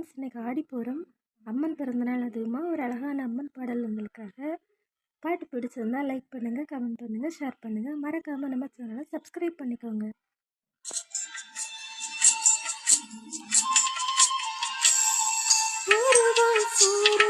Friends, இன்றைக்கி ஆடிப்பூரம் அம்மன் பிறந்தநாள். அதுவுமா ஒரு அழகான அம்மன் பாடல் உங்களுக்காக. பாட்டு பிடிச்சிருந்தா லைக் பண்ணுங்கள், கமெண்ட் பண்ணுங்கள், ஷேர் பண்ணுங்கள். மறக்காமல் நம்ம சேனலை சப்ஸ்கிரைப் பண்ணிக்கோங்க. சூரியன்